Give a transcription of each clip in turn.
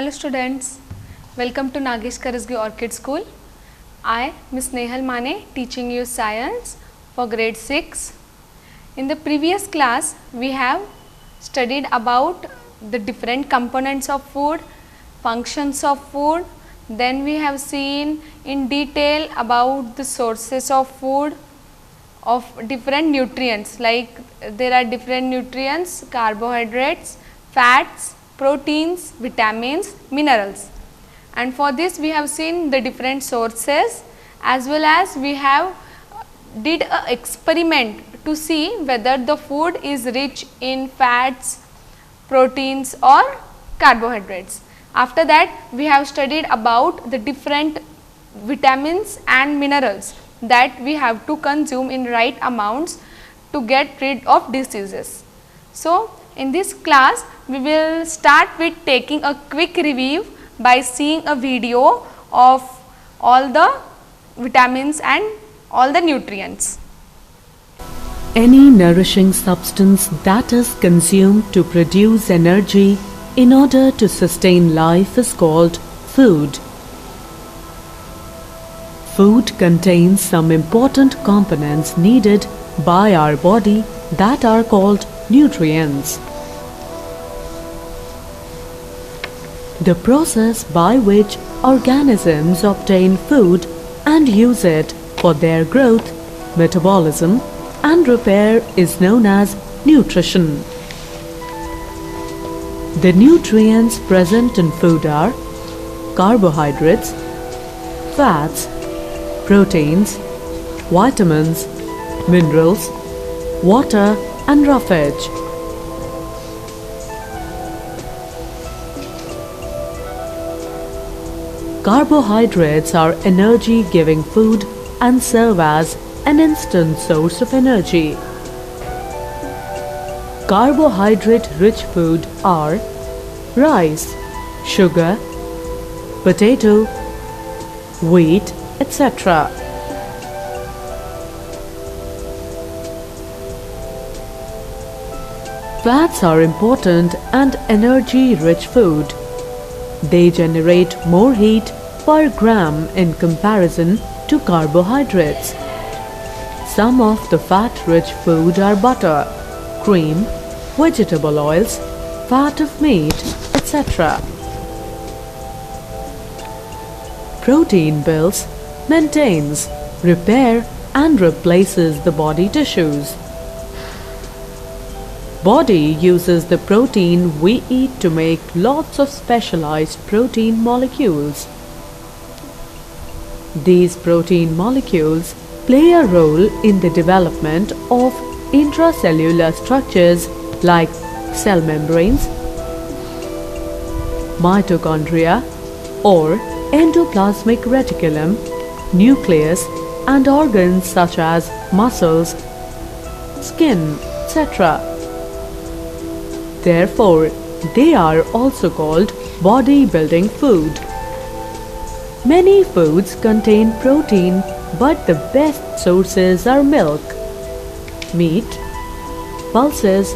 Hello students, welcome to Nagesh Karasgi Orchid School. I, Miss Nehal Mane, teaching you science for grade 6. In the previous class, we have studied about the different components of food, functions of food, then we have seen in detail about the sources of food, of different nutrients, like there are different nutrients, carbohydrates, fats, proteins, vitamins, minerals. And for this we have seen the different sources, as well as we have did a experiment to see whether the food is rich in fats, proteins or carbohydrates. After that we have studied about the different vitamins and minerals that we have to consume in right amounts to get rid of diseases. So, in this class we will start with taking a quick review by seeing a video of all the vitamins and all the nutrients. Any nourishing substance that is consumed to produce energy in order to sustain life is called food. Food contains some important components needed by our body that are called nutrients. The process by which organisms obtain food and use it for their growth, metabolism and repair is known as nutrition. The nutrients present in food are carbohydrates, fats, proteins, vitamins, minerals, water and roughage. Carbohydrates are energy-giving food and serve as an instant source of energy. Carbohydrate-rich food are rice, sugar, potato, wheat, etc. Fats are important and energy-rich food. They generate more heat per gram in comparison to carbohydrates. Some of the fat-rich food are butter, cream, vegetable oils, fat of meat, etc. Protein builds, maintains, repair and replaces the body tissues. Body uses the protein we eat to make lots of specialized protein molecules. These protein molecules play a role in the development of intracellular structures like cell membranes, mitochondria or endoplasmic reticulum, nucleus and organs such as muscles, skin, etc. Therefore, they are also called body-building food. Many foods contain protein, but the best sources are milk, meat, pulses,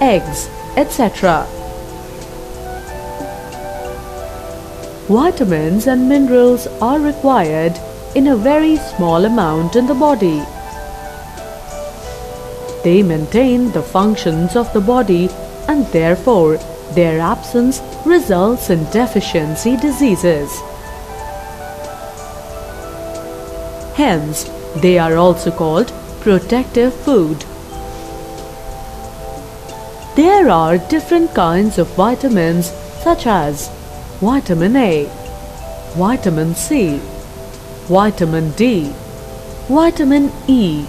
eggs, etc. Vitamins and minerals are required in a very small amount in the body. They maintain the functions of the body and therefore their absence results in deficiency diseases. Hence, they are also called protective food. There are different kinds of vitamins such as vitamin A, vitamin C, vitamin D, vitamin E,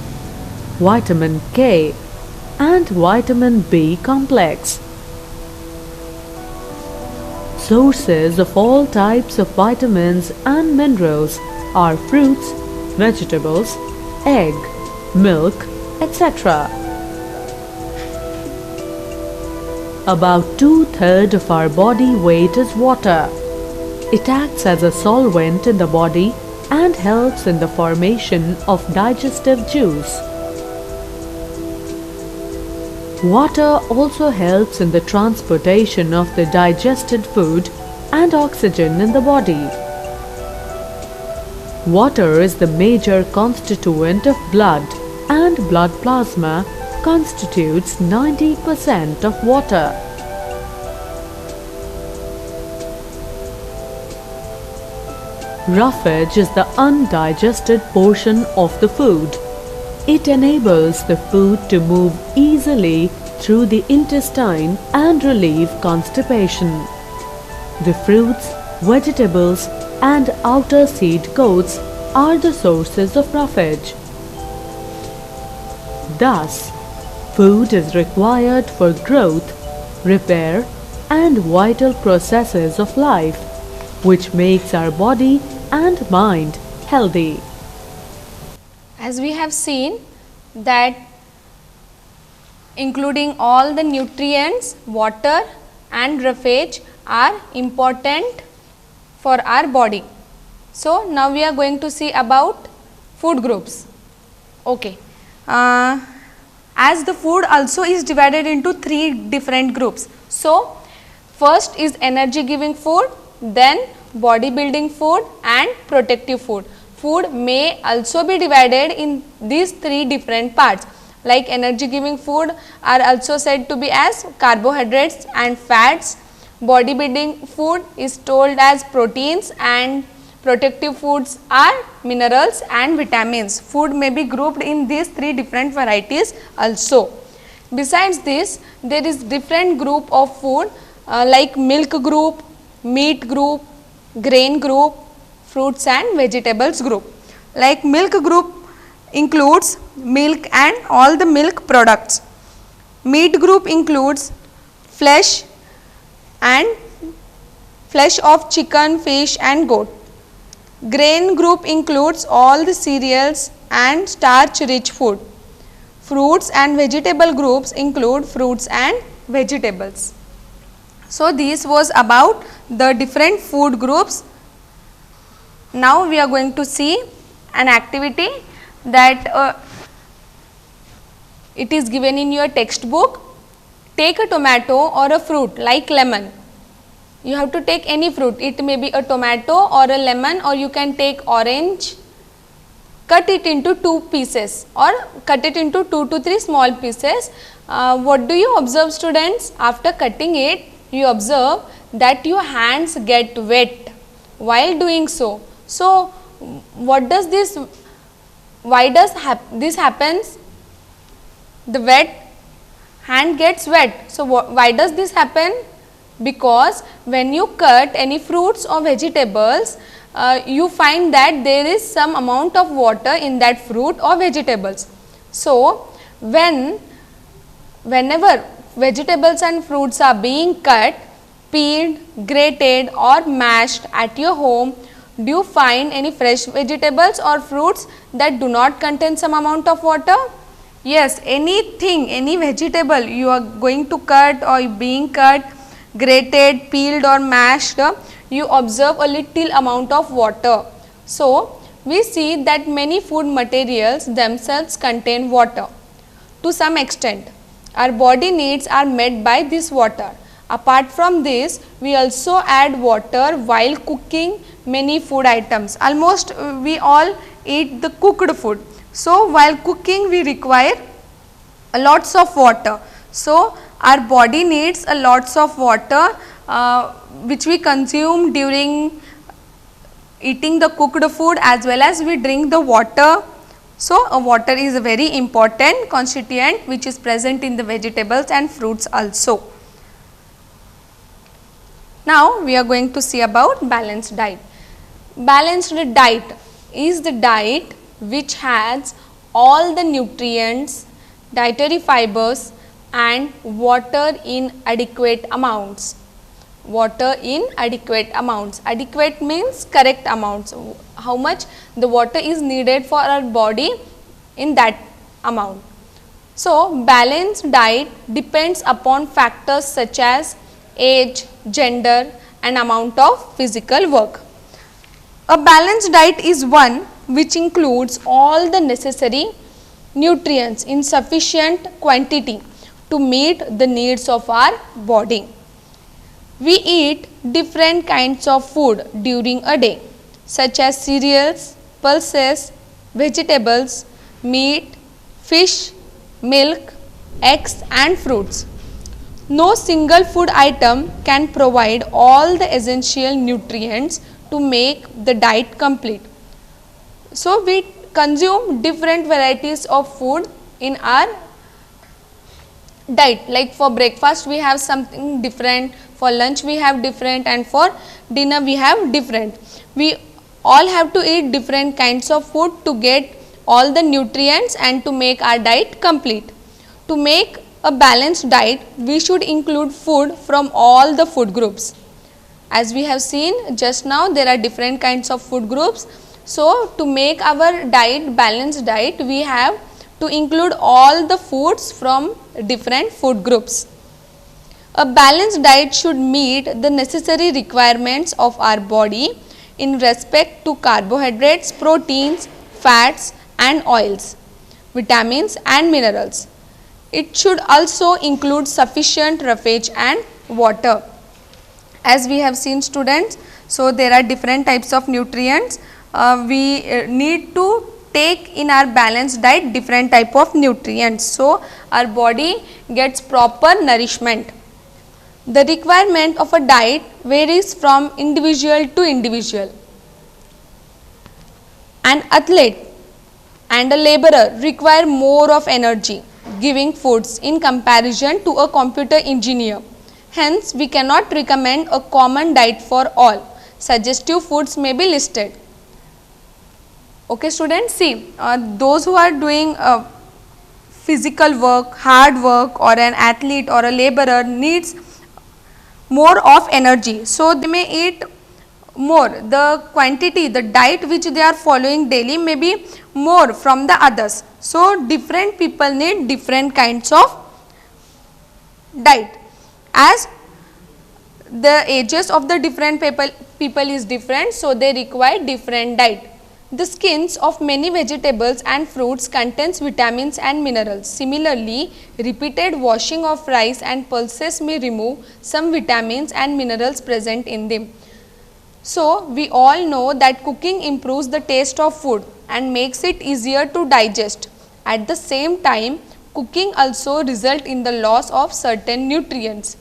vitamin K and vitamin B complex. Sources of all types of vitamins and minerals are fruits, vegetables, egg, milk, etc. About 2/3 of our body weight is water. It acts as a solvent in the body and helps in the formation of digestive juice. Water also helps in the transportation of the digested food and oxygen in the body. Water is the major constituent of blood, and blood plasma constitutes 90% of water. Roughage is the undigested portion of the food. It enables the food to move easily through the intestine and relieve constipation. The fruits, vegetables, and outer seed coats are the sources of roughage. Thus, food is required for growth, repair, and vital processes of life, which makes our body and mind healthy. As we have seen that including all the nutrients, water and roughage are important for our body. So, now we are going to see about food groups. Okay. As the food also is divided into 3 different groups. So, first is energy giving food, then body building food and protective food. Food may also be divided in these 3 different parts, like energy giving food are also said to be as carbohydrates and fats. Body building food is told as proteins, and protective foods are minerals and vitamins. Food may be grouped in these 3 different varieties also. Besides this, there is different group of food like milk group, meat group, grain group, fruits and vegetables group. Like milk group includes milk and all the milk products. Meat group includes flesh and flesh of chicken, fish and goat. Grain group includes all the cereals and starch rich food. Fruits and vegetable groups include fruits and vegetables. So, this was about the different food groups. Now, we are going to see an activity that it is given in your textbook. Take a tomato or a fruit like lemon. You have to take any fruit. It may be a tomato or a lemon, or you can take orange. Cut it into 2 pieces or cut it into 2 to 3 small pieces. What do you observe, students? After cutting it, you observe that your hands get wet while doing so. So, what does this, why does this happens? The hand gets wet. So, why does this happen? Because when you cut any fruits or vegetables, you find that there is some amount of water in that fruit or vegetables. So, whenever vegetables and fruits are being cut, peeled, grated or mashed at your home, do you find any fresh vegetables or fruits that do not contain some amount of water? Yes, anything, any vegetable you are going to cut or being cut, grated, peeled or mashed, you observe a little amount of water. So, we see that many food materials themselves contain water. To some extent, our body needs are met by this water. Apart from this, we also add water while cooking many food items. Almost we all eat the cooked food. So, while cooking we require lots of water. So, our body needs a lots of water which we consume during eating the cooked food, as well as we drink the water. So, water is a very important constituent which is present in the vegetables and fruits also. Now, we are going to see about balanced diet. Balanced diet is the diet which has all the nutrients, dietary fibers and water in adequate amounts. Water in adequate amounts. Adequate means correct amounts. How much the water is needed for our body in that amount. So, balanced diet depends upon factors such as age, gender and amount of physical work. A balanced diet is one which includes all the necessary nutrients in sufficient quantity to meet the needs of our body. We eat different kinds of food during a day, such as cereals, pulses, vegetables, meat, fish, milk, eggs and fruits. No single food item can provide all the essential nutrients to make the diet complete. So, we consume different varieties of food in our diet, like for breakfast we have something different, for lunch we have different, and for dinner we have different. We all have to eat different kinds of food to get all the nutrients and to make our diet complete. To make a balanced diet, we should include food from all the food groups. As we have seen just now, there are different kinds of food groups. So, to make our diet balanced diet, we have to include all the foods from different food groups. A balanced diet should meet the necessary requirements of our body in respect to carbohydrates, proteins, fats and oils, vitamins and minerals. It should also include sufficient roughage and water. As we have seen students, so there are different types of nutrients. We need to take in our balanced diet different type of nutrients. So, our body gets proper nourishment. The requirement of a diet varies from individual to individual. An athlete and a laborer require more of energy giving foods in comparison to a computer engineer. Hence, we cannot recommend a common diet for all. Suggestive foods may be listed. Okay students, see those who are doing physical work, hard work, or an athlete or a laborer needs more of energy. So, they may eat more. The quantity, the diet which they are following daily may be more from the others. So, different people need different kinds of diet. As the ages of the different people is different, so they require different diet. The skins of many vegetables and fruits contains vitamins and minerals. Similarly, repeated washing of rice and pulses may remove some vitamins and minerals present in them. So, we all know that cooking improves the taste of food and makes it easier to digest. At the same time, cooking also results in the loss of certain nutrients.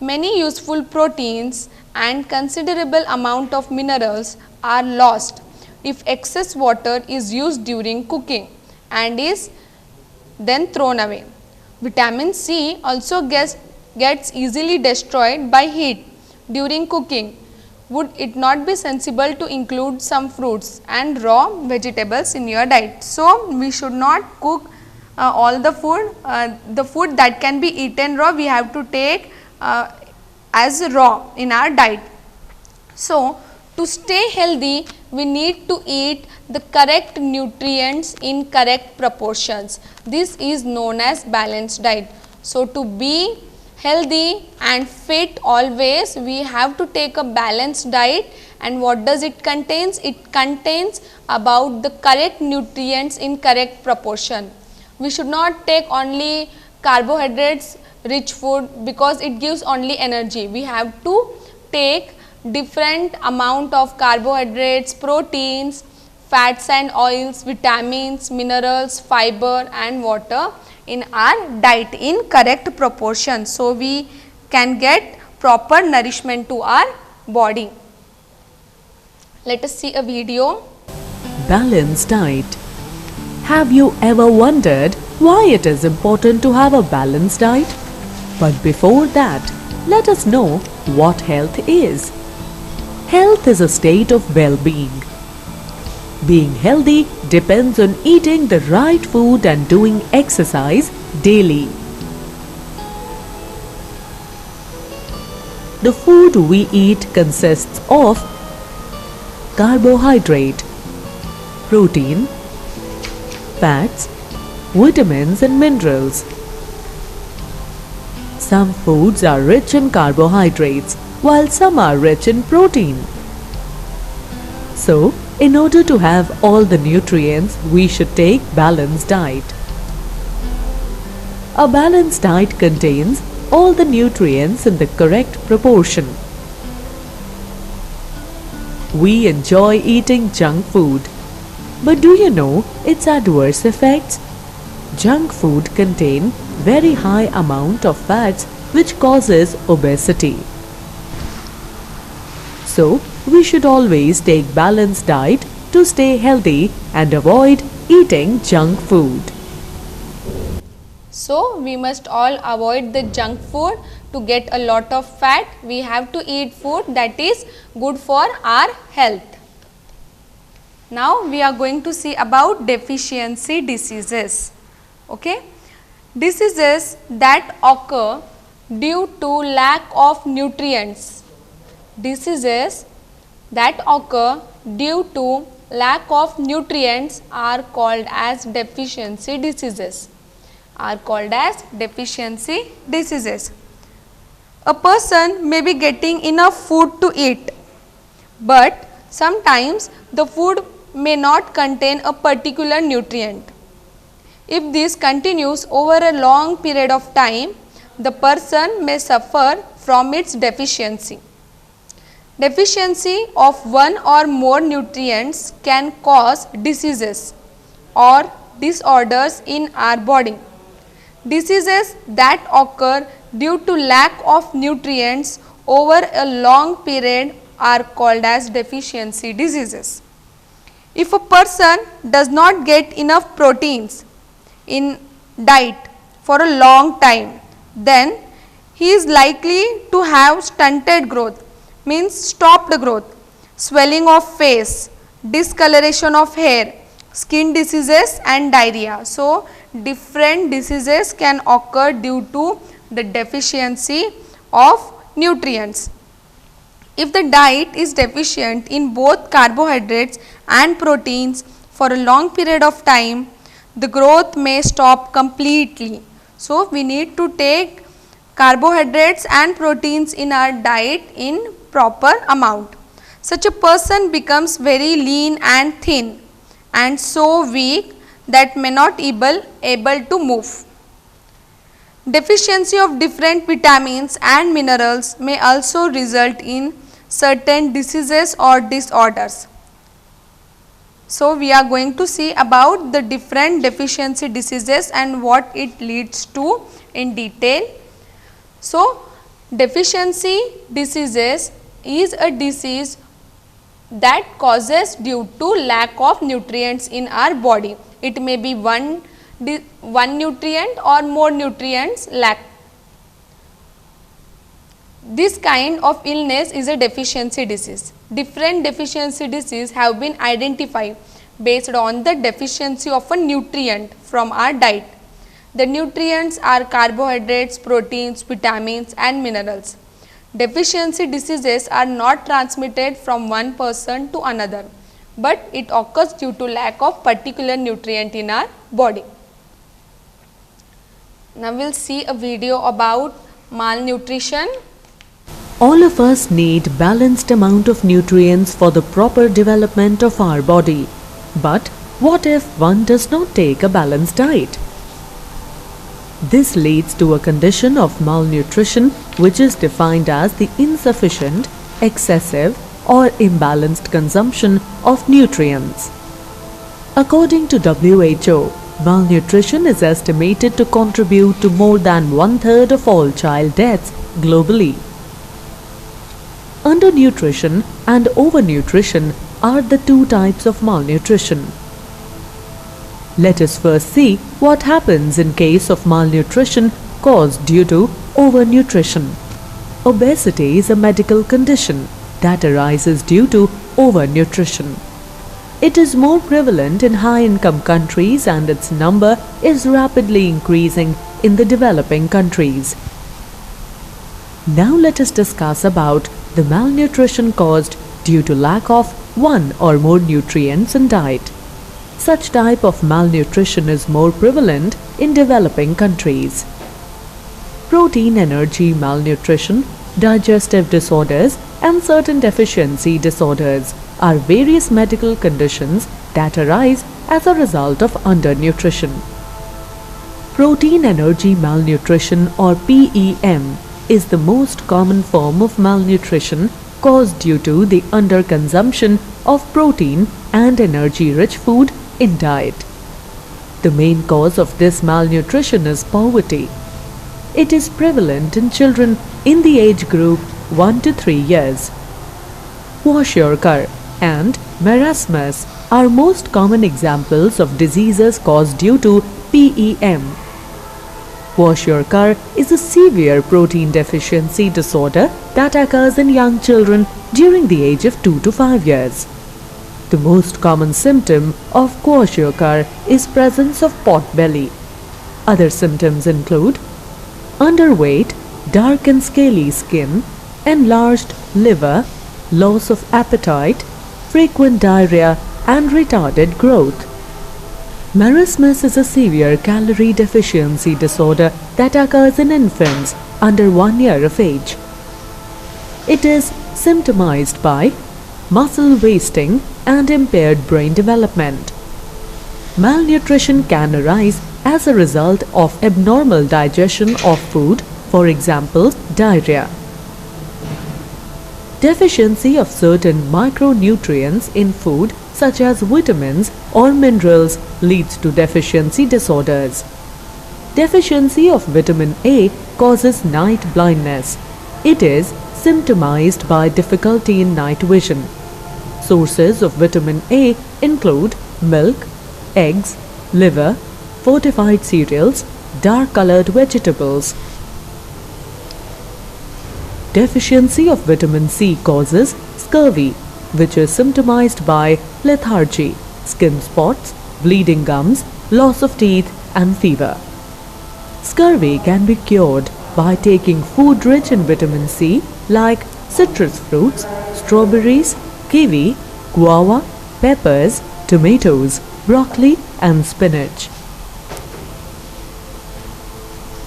Many useful proteins and considerable amount of minerals are lost if excess water is used during cooking and is then thrown away. Vitamin C also gets easily destroyed by heat during cooking. Would it not be sensible to include some fruits and raw vegetables in your diet? So, we should not cook all the food that can be eaten raw, we have to take as raw in our diet. So, to stay healthy, we need to eat the correct nutrients in correct proportions. This is known as balanced diet. So, to be healthy and fit always, we have to take a balanced diet. And what does it contains? It contains about the correct nutrients in correct proportion. We should not take only carbohydrates rich food because it gives only energy. We have to take different amount of carbohydrates, proteins, fats and oils, vitamins, minerals, fiber and water in our diet in correct proportion. So, we can get proper nourishment to our body. Let us see a video. Balanced diet. Have you ever wondered why it is important to have a balanced diet? But before that, let us know what health is. Health is a state of well-being. Being healthy depends on eating the right food and doing exercise daily. The food we eat consists of carbohydrate, protein, fats, vitamins and minerals. Some foods are rich in carbohydrates while some are rich in protein. So, in order to have all the nutrients, we should take balanced diet. A balanced diet contains all the nutrients in the correct proportion. We enjoy eating junk food. But do you know its adverse effects? Junk food contain very high amount of fats which causes obesity. So, we should always take balanced diet to stay healthy and avoid eating junk food. So, we must all avoid the junk food to get a lot of fat. We have to eat food that is good for our health. Now, we are going to see about deficiency diseases. Okay? Diseases that occur due to lack of nutrients. Diseases that occur due to lack of nutrients are called as deficiency diseases. A person may be getting enough food to eat, but sometimes the food may not contain a particular nutrient. If this continues over a long period of time, the person may suffer from its deficiency. Deficiency of one or more nutrients can cause diseases or disorders in our body. Diseases that occur due to lack of nutrients over a long period are called as deficiency diseases. If a person does not get enough proteins in diet for a long time, then he is likely to have stunted growth, means stopped growth, swelling of face, discoloration of hair, skin diseases and diarrhea. So, different diseases can occur due to the deficiency of nutrients. If the diet is deficient in both carbohydrates and proteins for a long period of time, the growth may stop completely. So, we need to take carbohydrates and proteins in our diet in proper amount. Such a person becomes very lean and thin and so weak that may not able to move. Deficiency of different vitamins and minerals may also result in certain diseases or disorders. So, we are going to see about the different deficiency diseases and what it leads to in detail. So, deficiency diseases is a disease that causes due to lack of nutrients in our body. It may be one nutrient or more nutrients lack. This kind of illness is a deficiency disease. Different deficiency diseases have been identified based on the deficiency of a nutrient from our diet. The nutrients are carbohydrates, proteins, vitamins and minerals. Deficiency diseases are not transmitted from one person to another, but it occurs due to lack of particular nutrient in our body. Now, we will see a video about malnutrition. All of us need balanced amount of nutrients for the proper development of our body. But what if one does not take a balanced diet? This leads to a condition of malnutrition, which is defined as the insufficient, excessive or imbalanced consumption of nutrients. According to WHO, malnutrition is estimated to contribute to more than 1/3 of all child deaths globally. Undernutrition and overnutrition are the two types of malnutrition. Let us first see what happens in case of malnutrition caused due to overnutrition. Obesity is a medical condition that arises due to overnutrition. It is more prevalent in high-income countries and its number is rapidly increasing in the developing countries. Now let us discuss about the malnutrition caused due to lack of one or more nutrients in diet. Such type of malnutrition is more prevalent in developing countries. Protein energy malnutrition, digestive disorders and certain deficiency disorders are various medical conditions that arise as a result of undernutrition. Protein energy malnutrition or PEM is the most common form of malnutrition caused due to the underconsumption of protein and energy-rich food in diet. The main cause of this malnutrition is poverty. It is prevalent in children in the age group 1 to 3 years. Kwashiorkor and marasmus are most common examples of diseases caused due to PEM. Kwashiorkor is a severe protein deficiency disorder that occurs in young children during the age of 2 to 5 years. The most common symptom of kwashiorkor is presence of pot belly. Other symptoms include underweight, dark and scaly skin, enlarged liver, loss of appetite, frequent diarrhea and retarded growth. Marasmus is a severe calorie deficiency disorder that occurs in infants under 1 year of age. It is symptomized by muscle wasting and impaired brain development. Malnutrition can arise as a result of abnormal digestion of food, for example, diarrhea. Deficiency of certain micronutrients in food such as vitamins or minerals leads to deficiency disorders. Deficiency of vitamin A causes night blindness. It is symptomized by difficulty in night vision. Sources of vitamin A include milk, eggs, liver, fortified cereals, dark-colored vegetables. Deficiency of vitamin C causes scurvy, which is symptomized by lethargy, skin spots, bleeding gums, loss of teeth and fever. Scurvy can be cured by taking food rich in vitamin C like citrus fruits, strawberries, kiwi, guava, peppers, tomatoes, broccoli and spinach.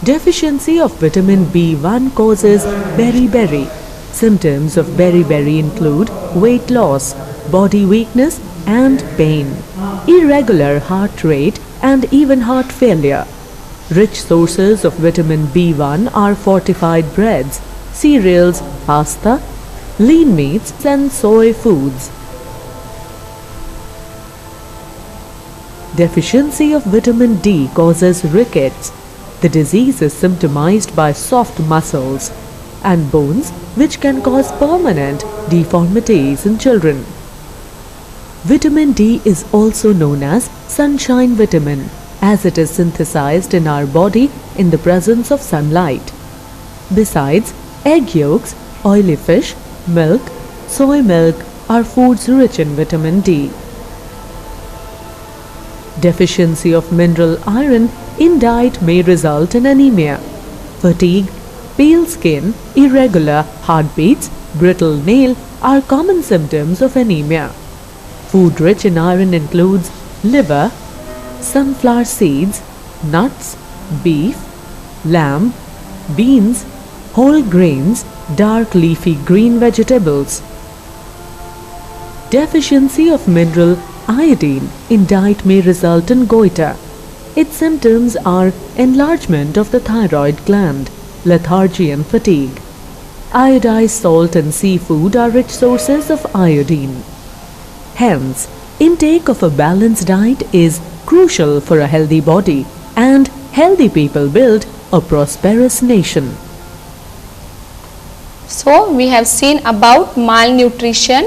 Deficiency of vitamin B1 causes beriberi. Symptoms of beriberi include weight loss, body weakness and pain, irregular heart rate and even heart failure. Rich sources of vitamin B1 are fortified breads, cereals, pasta, lean meats and soy foods. Deficiency of vitamin D causes rickets. The disease is symptomized by soft muscles and bones which can cause permanent deformities in children. Vitamin D is also known as sunshine vitamin as it is synthesized in our body in the presence of sunlight. Besides, egg yolks, oily fish, milk, soy milk are foods rich in vitamin D. Deficiency of mineral iron in diet may result in anemia, fatigue, pale skin, irregular heartbeats, brittle nail are common symptoms of anemia. Food rich in iron includes liver, sunflower seeds, nuts, beef, lamb, beans, whole grains, dark leafy green vegetables. Deficiency of mineral iodine in diet may result in goiter. Its symptoms are enlargement of the thyroid gland, lethargy and fatigue. Iodized salt and seafood are rich sources of iodine. Hence, intake of a balanced diet is crucial for a healthy body, and healthy people build a prosperous nation. So, we have seen about malnutrition.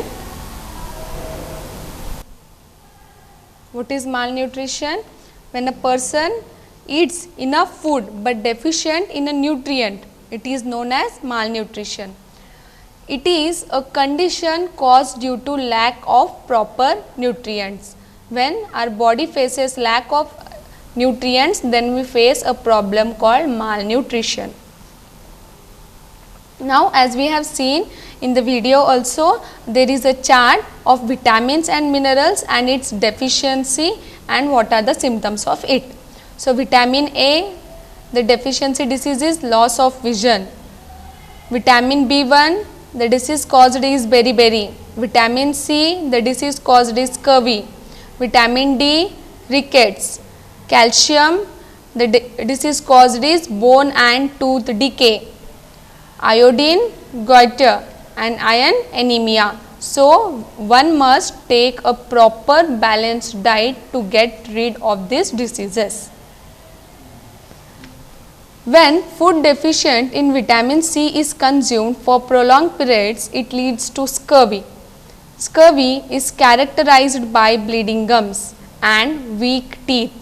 What is malnutrition? When a person eats enough food but deficient in a nutrient, it is known as malnutrition. It is a condition caused due to lack of proper nutrients. When our body faces lack of nutrients, then we face a problem called malnutrition. Now, as we have seen in the video also, there is a chart of vitamins and minerals and its deficiency and what are the symptoms of it. So, vitamin A, the deficiency disease is loss of vision. Vitamin B1, the disease caused is beriberi. Vitamin C, the disease caused is scurvy. Vitamin D, rickets. Calcium, the disease caused is bone and tooth decay, iodine, goiter, and iron anemia. So, one must take a proper balanced diet to get rid of these diseases. When food deficient in vitamin C is consumed for prolonged periods, it leads to scurvy. Scurvy is characterized by bleeding gums and weak teeth.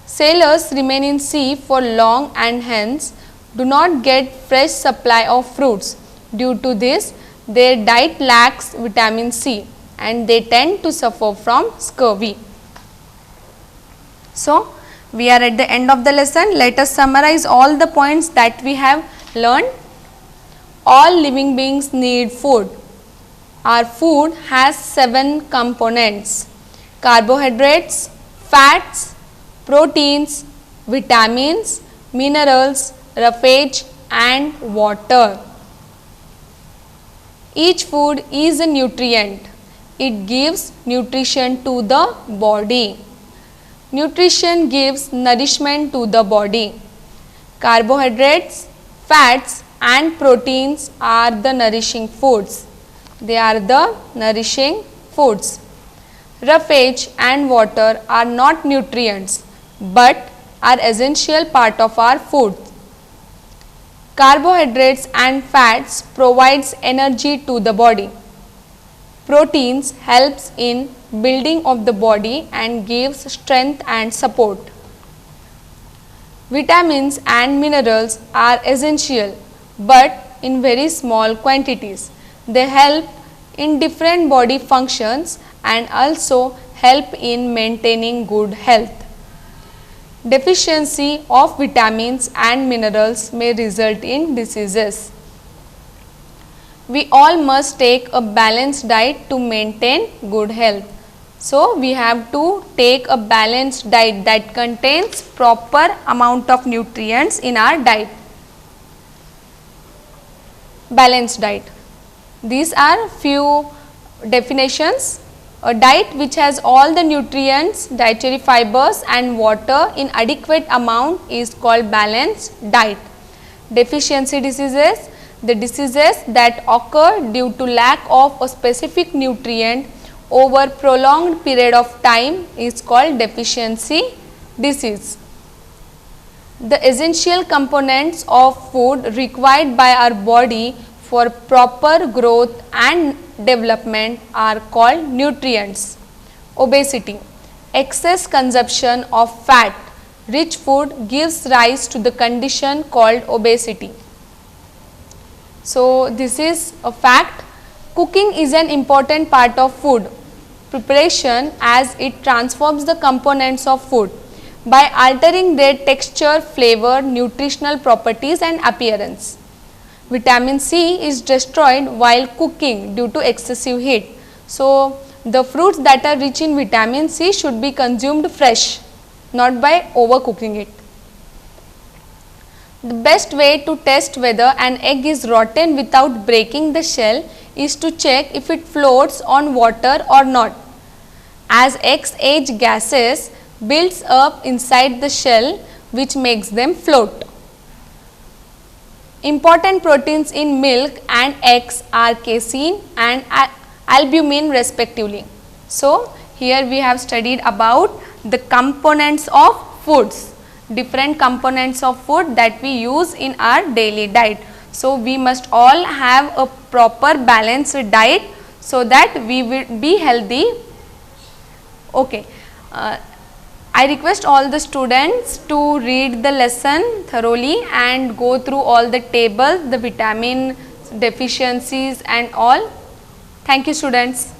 Sailors remain in sea for long and hence do not get fresh supply of fruits. Due to this, their diet lacks vitamin C and they tend to suffer from scurvy. So, we are at the end of the lesson. Let us summarize all the points that we have learned. All living beings need food. Our food has 7 components: carbohydrates, fats, proteins, vitamins, minerals, roughage and water. Each food is a nutrient. It gives nutrition to the body. Nutrition gives nourishment to the body. Carbohydrates, fats and proteins are the nourishing foods. They are the nourishing foods. Roughage and water are not nutrients but are essential part of our food. Carbohydrates and fats provides energy to the body. Proteins helps in building of the body and gives strength and support. Vitamins and minerals are essential but in very small quantities. They help in different body functions and also help in maintaining good health. Deficiency of vitamins and minerals may result in diseases. We all must take a balanced diet to maintain good health. So, we have to take a balanced diet that contains proper amount of nutrients in our diet. Balanced diet. These are few definitions. A diet which has all the nutrients, dietary fibers and water in adequate amount is called balanced diet. Deficiency diseases, the diseases that occur due to lack of a specific nutrient over prolonged period of time is called deficiency disease. The essential components of food required by our body for proper growth and development are called nutrients. Obesity. Excess consumption of fat rich food gives rise to the condition called obesity. So, this is a fact. Cooking is an important part of food preparation as it transforms the components of food by altering their texture, flavor, nutritional properties and appearance. Vitamin C is destroyed while cooking due to excessive heat. So, the fruits that are rich in vitamin C should be consumed fresh, not by overcooking it. The best way to test whether an egg is rotten without breaking the shell is to check if it floats on water or not, as eggs age gases builds up inside the shell which makes them float. Important proteins in milk and eggs are casein and albumin respectively. So, here we have studied about the components of foods, different components of food that we use in our daily diet. So, we must all have a proper balanced diet so that we will be healthy. Okay. I request all the students to read the lesson thoroughly and go through all the tables, the vitamin deficiencies and all. Thank you, students.